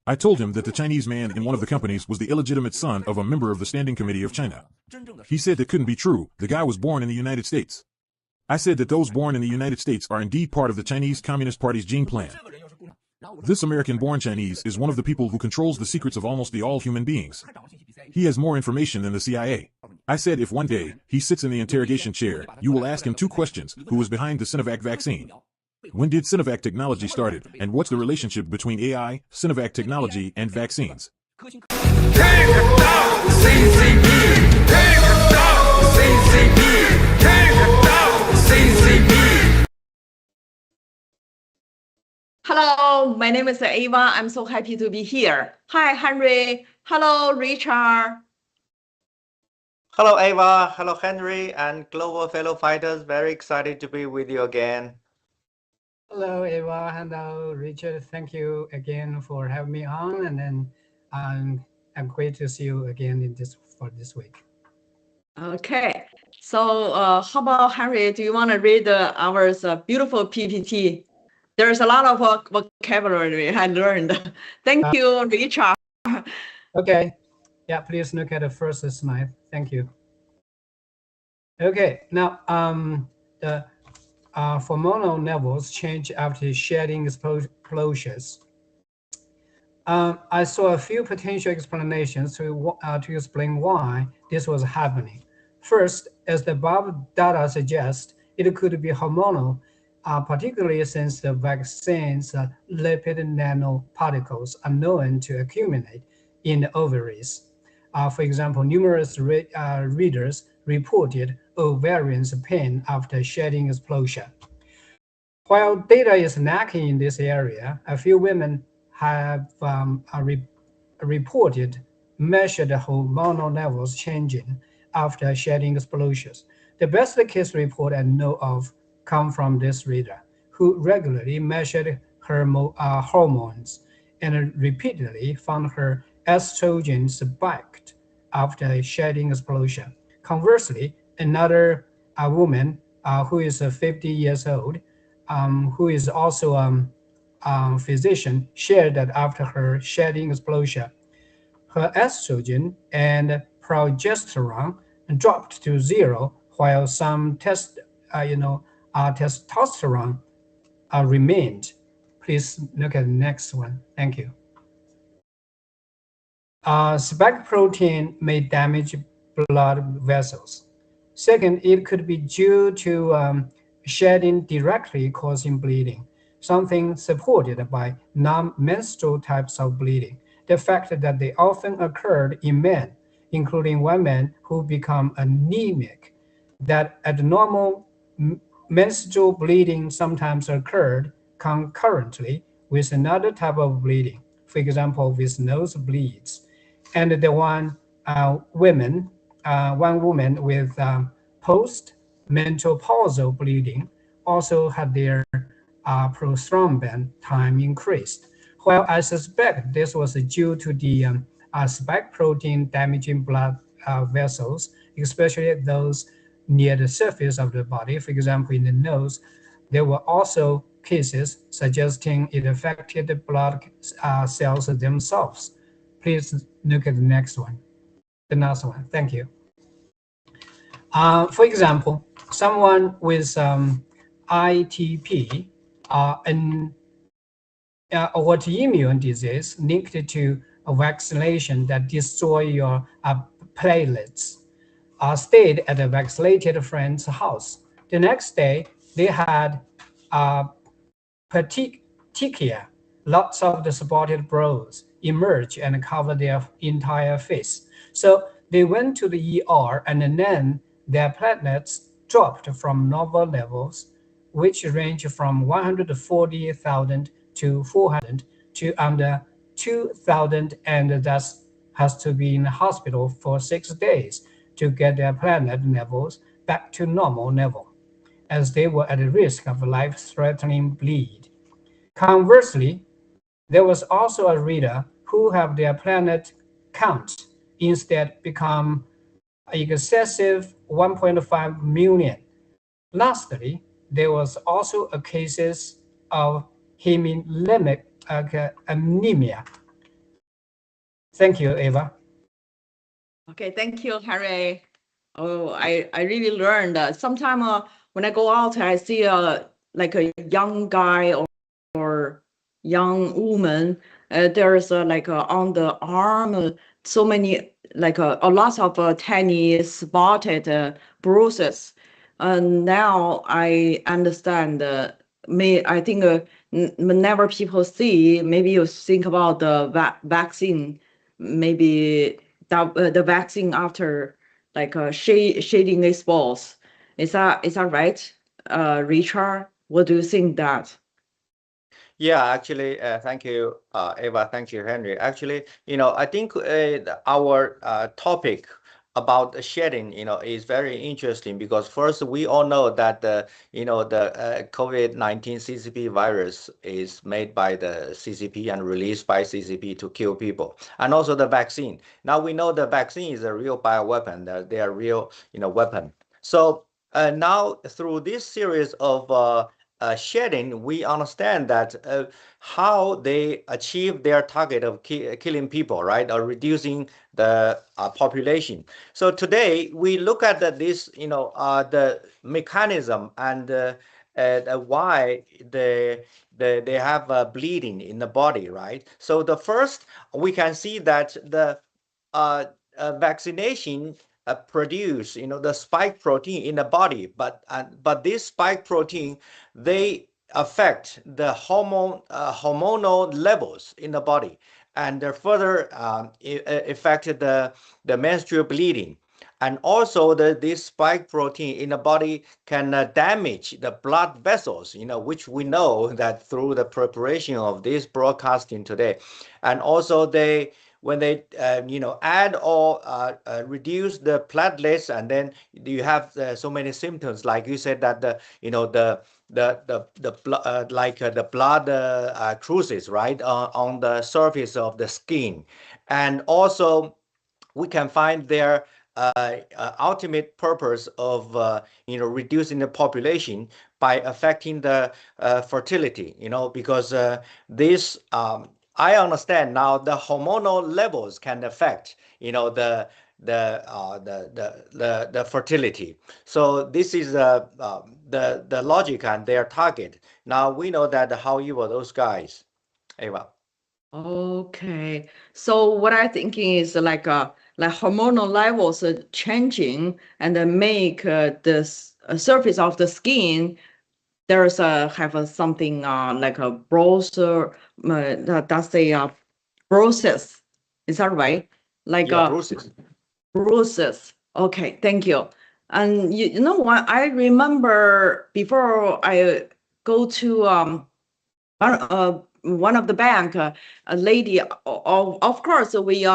I told him that the Chinese man in one of the companies was the illegitimate son of a member of the Standing Committee of China. He said that couldn't be true. The guy was born in the United States. I said that those born in the United States are indeed part of the Chinese Communist Party's gene plan. This American-born Chinese is one of the people who controls the secrets of almost all human beings. He has more information than the CIA. I said if one day he sits in the interrogation chair, you will ask him 2 questions: who was behind the Sinovac vaccine? When did Sinovac technology started, and what's the relationship between AI, Sinovac technology, and vaccines? Hello, my name is Ava. I'm so happy to be here. Hi, Henry. Hello, Richard. Hello, Ava. Hello, Henry, and global fellow fighters. Very excited to be with you again. Hello, Eva. Hello, Richard. Thank you again for having me on, and then I'm great to see you again for this week. Okay, so how about Henry? Do you want to read our beautiful PPT? There's a lot of vocabulary I learned. Thank you, Richard. Okay, yeah, please look at the first slide. Thank you. Okay, now the hormonal levels change after shedding exposures. I saw a few potential explanations to explain why this was happening. First, as the above data suggests, it could be hormonal, particularly since the vaccine's lipid nanoparticles are known to accumulate in the ovaries. For example, numerous readers reported ovarian pain after shedding exposure. While data is lacking in this area, a few women have reported measured hormonal levels changing after shedding exposures. The best case report I know of come from this reader, who regularly measured her hormones and repeatedly found her estrogen spiked after shedding exposure. Conversely, another woman who is 50 years old, who is also a physician, shared that after her shedding exposure, her estrogen and progesterone dropped to 0, while some testosterone remained. Please look at the next one. Thank you. Spike protein may damage blood vessels. Second, it could be due to shedding directly causing bleeding, something supported by non-menstrual types of bleeding. The fact that they often occurred in men, including women who become anemic, that abnormal menstrual bleeding sometimes occurred concurrently with another type of bleeding, for example, with nosebleeds. And the one woman with post-menopausal bleeding also had their prothrombin time increased. While I suspect this was due to the spike protein damaging blood vessels, especially those near the surface of the body, for example, in the nose, there were also cases suggesting it affected the blood cells themselves. Please look at the next one, the last one. Thank you. For example, someone with ITP, an autoimmune disease linked to a vaccination that destroy your platelets, stayed at a vaccinated friend's house. The next day, they had petechia, lots of the spotted boils emerge and cover their entire face. So they went to the ER, and then their platelets dropped from normal levels, which range from 140,000 to 400 to under 2,000, and thus has to be in the hospital for 6 days to get their platelet levels back to normal level, as they were at risk of life-threatening bleed. Conversely, there was also a reader who have their platelet count instead become excessive 1.5 million. Lastly, there was also a cases of hemolytic anemia, Thank you, Ava. Okay, thank you, Harry. Oh, I really learned. Sometimes when I go out, I see like a young guy or young woman. There's like on the arm so many like a lot of tiny spotted bruises. Now I understand. I think whenever people see, maybe you think about the vaccine, maybe the vaccine after like shading its balls. Is that right, Richard? What do you think that? Yeah, actually, thank you, Eva. Thank you, Henry. Actually, I think our topic about the shedding, is very interesting because first we all know that the COVID-19 CCP virus is made by the CCP and released by CCP to kill people, and also the vaccine. Now we know the vaccine is a real bioweapon. They are real, weapon. So now through this series of shedding, we understand that how they achieve their target of killing people, right, or reducing the population. So today we look at this, the mechanism and why they have bleeding in the body, right? So the first we can see that the vaccination produce the spike protein in the body, but this spike protein, they affect the hormonal levels in the body, and further affect the menstrual bleeding. And also this spike protein in the body can damage the blood vessels, which we know that through the preparation of this broadcasting today. And also when they add or reduce the platelets, and then you have so many symptoms, like you said, that the blood cruises, right, on the surface of the skin. And also we can find their ultimate purpose of reducing the population by affecting the fertility, because this I understand now the hormonal levels can affect the fertility. So this is the logic and their target. Now we know that how evil those guys. Ava. Okay, so what I'm thinking is like hormonal levels are changing and then make this surface of the skin. There's something like a browser. That's a process. Is that right? Like Yeah, bruises. bruises. Okay, thank you. And you know what? I remember before I go to one of the bank, a lady. Of course, we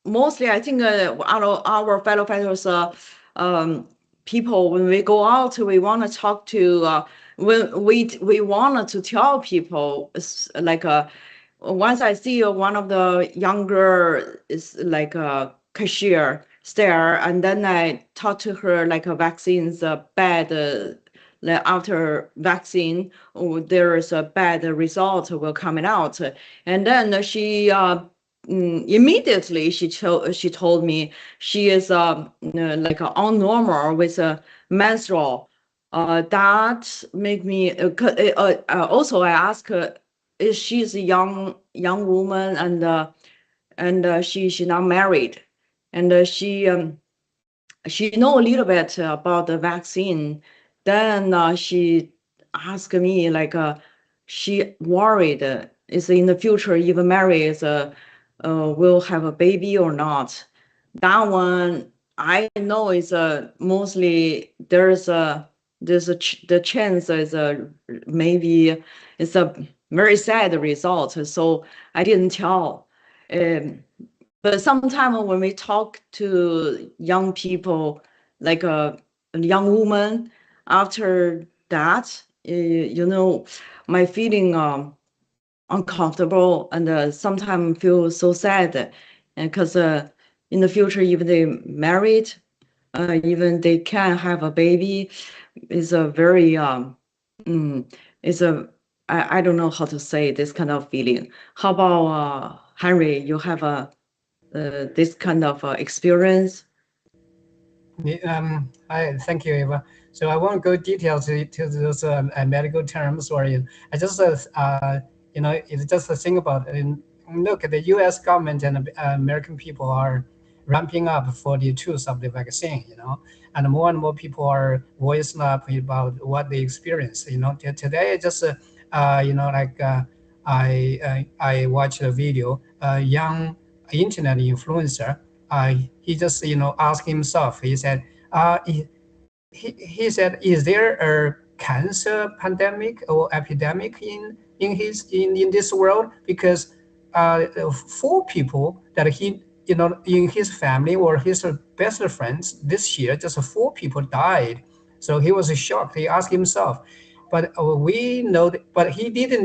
mostly I think our fellow fighters, people when we go out, we want to talk to. When we wanted to tell people, like once I see one of the younger is like a cashier there, and then I talk to her like a vaccine's bad. Like after vaccine, there is a bad result will coming out, and then she immediately she told me she is like on normal with a menstrual. That make me also I ask her, is she's a young woman and she not married, and she know a little bit about the vaccine. Then she asked me like she worried is in the future even Mary is will have a baby or not. That one I know is mostly the chance is maybe it's a very sad result. So I didn't tell. Um, but sometimes when we talk to young people, like a young woman, after that, my feeling uncomfortable and sometimes feel so sad, and because in the future, even they married, even they can have a baby, is a very it's a I don't know how to say this kind of feeling. How about Henry? You have a this kind of experience? I thank you, Eva. So I won't go details to those medical terms, or I just it's just a thing about look, the U.S. government and American people are ramping up for the truth of the vaccine, and more people are voicing up about what they experience. Today just I watched a video, a young internet influencer. He just asked himself. He said, he said, is there a cancer pandemic or epidemic in this world? Because 4 people that he in his family or his best friends this year, just 4 people died. So he was shocked. He asked himself, but we know that, but he didn't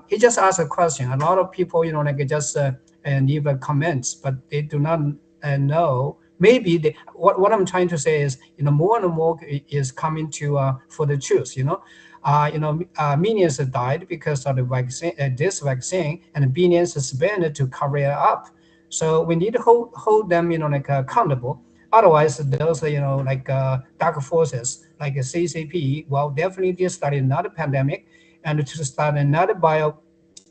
he just asked a question. A lot of people just leave comments, but they do not know. Maybe what I'm trying to say is more and more is coming to for the truth. Millions died because of the vaccine, this vaccine, and billions spent to cover it up. So we need to hold them accountable. Otherwise, those dark forces like CCP will definitely start another pandemic and to start another bio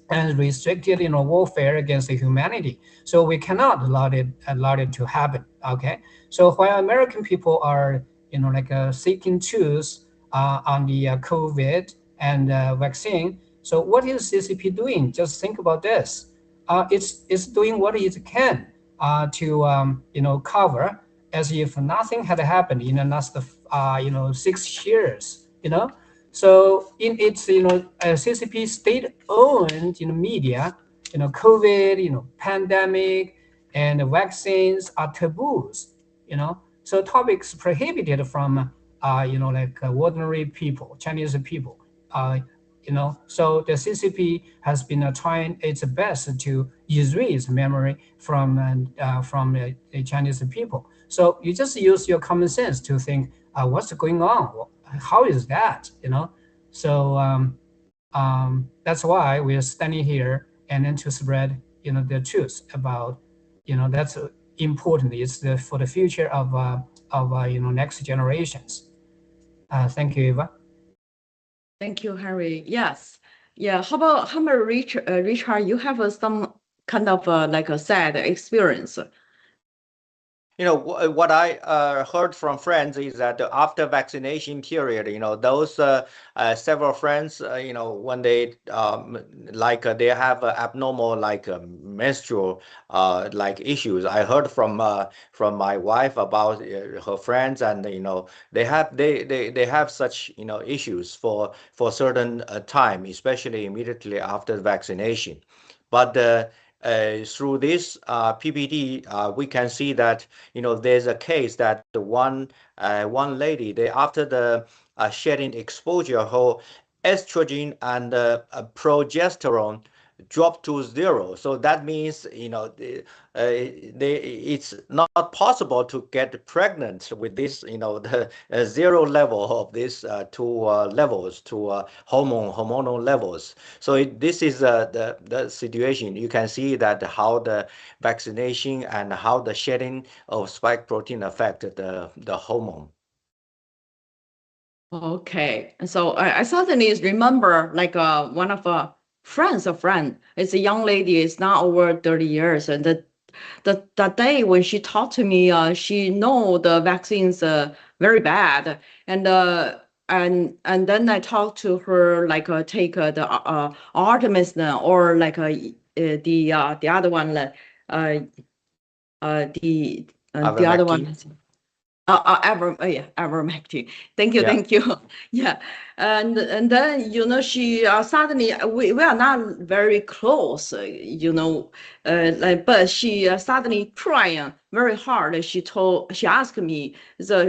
and restricted warfare against humanity. So we cannot allow it to happen. Okay. So while American people are seeking truth on the COVID and vaccine, so what is CCP doing? Just think about this. It's doing what it can to cover as if nothing had happened in the last 6 years. So in its CCP state-owned media, COVID, pandemic, and vaccines are taboos. So topics prohibited from ordinary people, Chinese people. So the CCP has been trying its best to erase memory from the Chinese people. So you just use your common sense to think, what's going on? How is that? So that's why we are standing here and then to spread the truth about that's important. It's for the future of next generations. Thank you, Eva. Thank you, Henry. Yes. Yeah. How about Richard? You have some kind of like a sad experience. What I heard from friends is that after vaccination period, those several friends, when they they have abnormal menstrual issues. I heard from my wife about her friends, and they have such issues for certain time, especially immediately after vaccination. But through this PPT, we can see that there's a case that one lady, after the shedding exposure, her estrogen and progesterone dropped to 0. So that means it's not possible to get pregnant with this the 0 level of these 2 levels, to hormonal levels. So this is the situation. You can see that how the vaccination and how the shedding of spike protein affected the hormone. Okay, so I suddenly remember one of a friend. It's a young lady. It's not over 30 years, and the day when she talked to me, she know the vaccines very bad, and then I talked to her take the Artemis or the other one the other one. Ivermectin. Thank you, Yeah. thank you. Yeah, and then she suddenly we are not very close, but she suddenly trying very hard. She asked me, so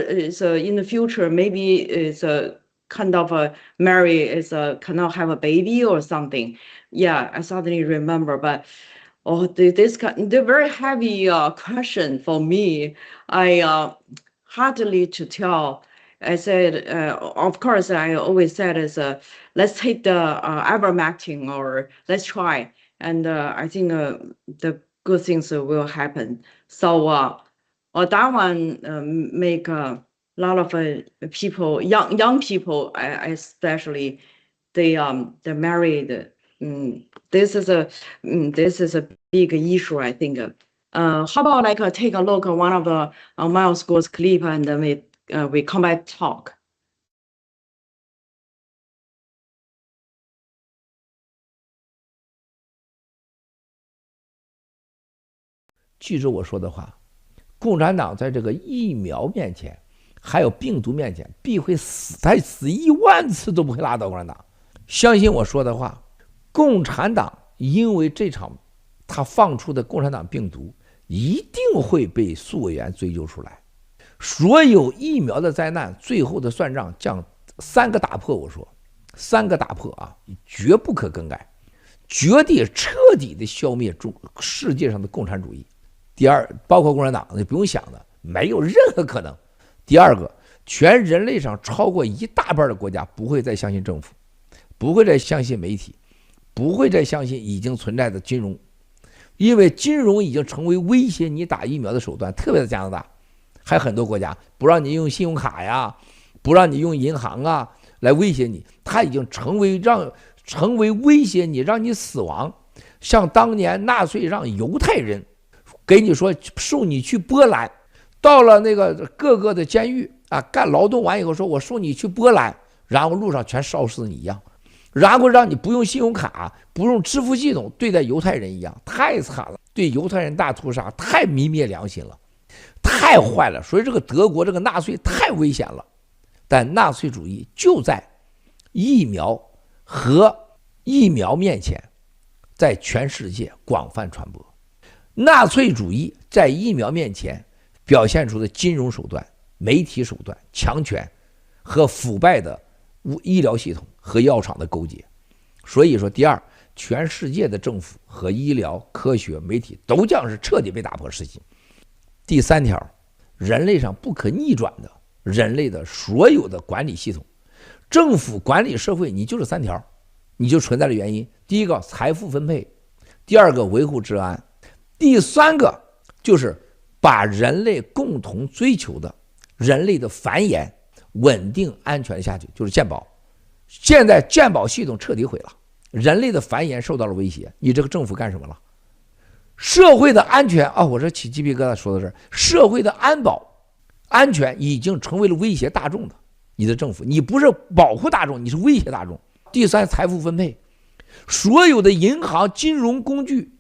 in the future maybe it's a kind of cannot have a baby or something. Yeah, I suddenly remember, but. Oh, the very heavy question for me. I hardly to tell. I said, of course, I always said is let's take the ivermectin or let's try. And I think good things will happen. So that one make a lot of people, young people, especially, they're married. This is a big issue, I think. How about like take a look at one of the Miles Gore's clip, and then we come back talk. 记住我说的话，共产党在这个疫苗面前，还有病毒面前，必会死，他死10000次都不会拉倒共产党。相信我说的话，共产党因为这场他放出的共产党病毒，一定会被溯源追究出来。所有疫苗的灾难，最后的算账将3个打破。我说3个打破啊，绝不可更改，绝对彻底的消灭世界上的共产主义。第二，包括共产党，你不用想的，没有任何可能。第二个，全人类上超过1大半的国家不会再相信政府，不会再相信媒体，不会再相信已经存在的金融，因为金融已经成为威胁你打疫苗的手段，特别是加拿大，还有很多国家不让你用信用卡呀，不让你用银行啊，来威胁你，它已经成为威胁你，让你死亡。像当年纳粹让犹太人给你说送你去波兰，到了那个各个的监狱啊，干劳动完以后说我送你去波兰，然后路上全烧死你一样，然后让你不用信用卡，不用支付系统，对待犹太人一样，太惨了，对犹太人大屠杀，太泯灭良心了，太坏了。所以这个德国这个纳粹太危险了，但纳粹主义就在疫苗和疫苗面前，在全世界广泛传播。纳粹主义在疫苗面前表现出的金融手段、媒体手段、强权和腐败的医疗系统和药厂的勾结。所以说，第二，全世界的政府和医疗、科学、媒体都将是彻底被打破实行。第三条，人类上不可逆转的人类的所有的管理系统，政府管理社会，你就是3条，你就存在的原因。第一个，财富分配；第二个，维护治安；第三个，就是把人类共同追求的人类的繁衍、稳定、安全下去，就是健保。现在健保系统彻底毁了，人类的繁衍受到了威胁，你这个政府干什么了？社会的安全啊，我这起鸡皮疙瘩说到这儿，社会的安全已经成为了威胁大众的，你的政府，你不是保护大众，你是威胁大众。第三，财富分配，所有的银行、金融工具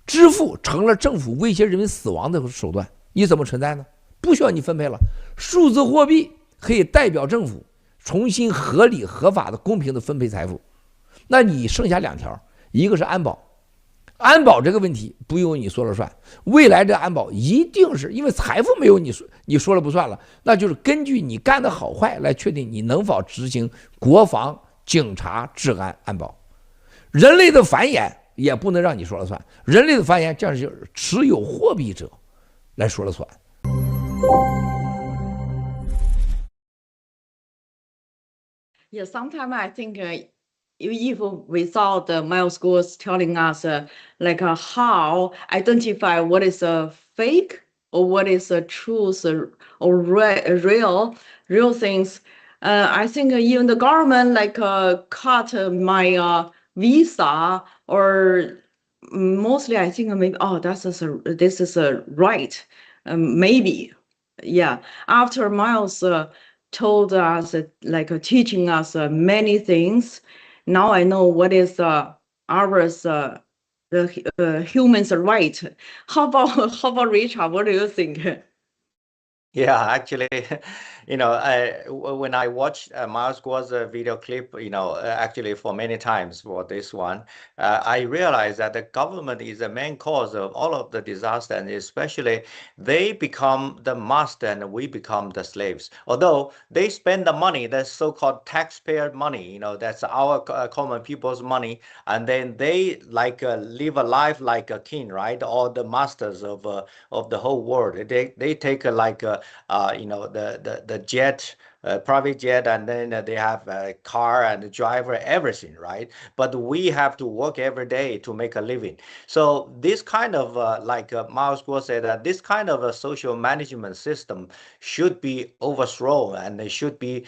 支付成了政府威胁人民死亡的手段，你怎么存在呢？不需要你分配了，数字货币可以代表政府重新合理合法的公平的分配财富。那你剩下2条，一个是安保，安保这个问题不由你说了算，未来这安保一定是因为财富没有你说了不算了，那就是根据你干的好坏来确定你能否执行国防、警察、治安、安保。人类的繁衍也不能让你说了算，人类的繁衍将是持有货币者来说了算。Yeah, sometimes I think if without Miles Gore's telling us like how identify what is a fake or what is a truth or real things, I think even the government like cut my visa, or mostly I think maybe this is a right, maybe, yeah. After Miles told us like teaching us many things, now I know what is ours the humans right. How about Richard? What do you think? Yeah, actually, when I watched Miles Gore's video clip, actually for many times for this one, I realized that the government is the main cause of all of the disaster, and especially they become the master and we become the slaves. Although they spend the money, the so-called taxpayer money, that's our common people's money, and then they live a life like a king, right? Or the masters of the whole world. They take the jet private jet, and then they have a car and a driver, everything, right? But we have to work every day to make a living. So this kind of like Miles Guo said, that this kind of a social management system should be overthrown, and it should be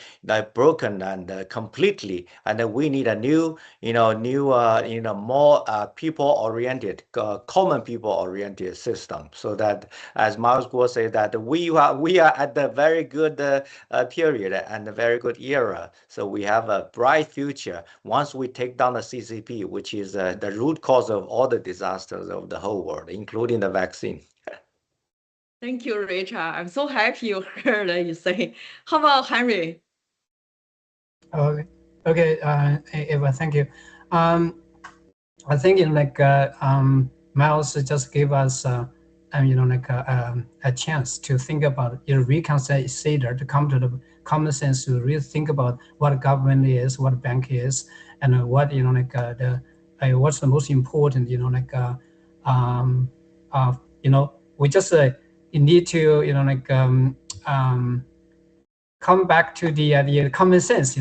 broken and completely. And we need a new, more people-oriented, common people-oriented system, so that, as Miles Guo said, that we are at the very good period and a very good era. So we have a bright future once we take down the CCP, which is the root cause of all the disasters of the whole world, including the vaccine. Thank you, Richard. I'm so happy you heard you say. How about Henry? Okay, Eva, thank you. I think Miles just gave us a chance to think about, reconsider, to come to the common sense, to really think about what government is, what bank is, and what what's the most important. We just need to come back to the common sense, to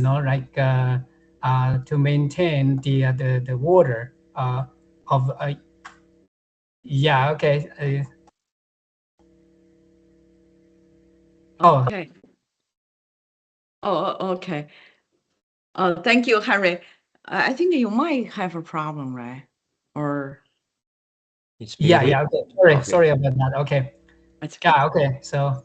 maintain the order of yeah, okay. Okay. Oh, okay. Thank you, Henry. I think you might have a problem, right? Or yeah, okay. Sorry Okay. about that. Okay. it's okay. Yeah, okay. So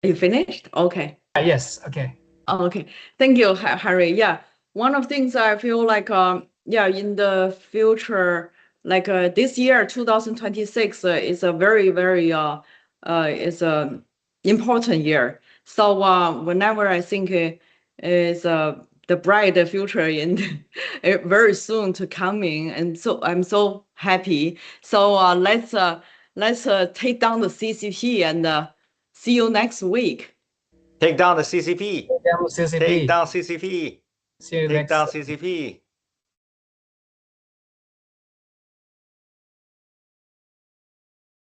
You finished? Okay. yes, okay. Okay. Thank you, Harry. Yeah. One of the things I feel like, in the future, like this year, 2026, is a very, very is a important year. So whenever I think is the bright future in very soon to coming, and so I'm so happy. So let's take down the CCP and see you next week. Take down the CCP. CCP. Take down CCP. See you Take next. down CCP.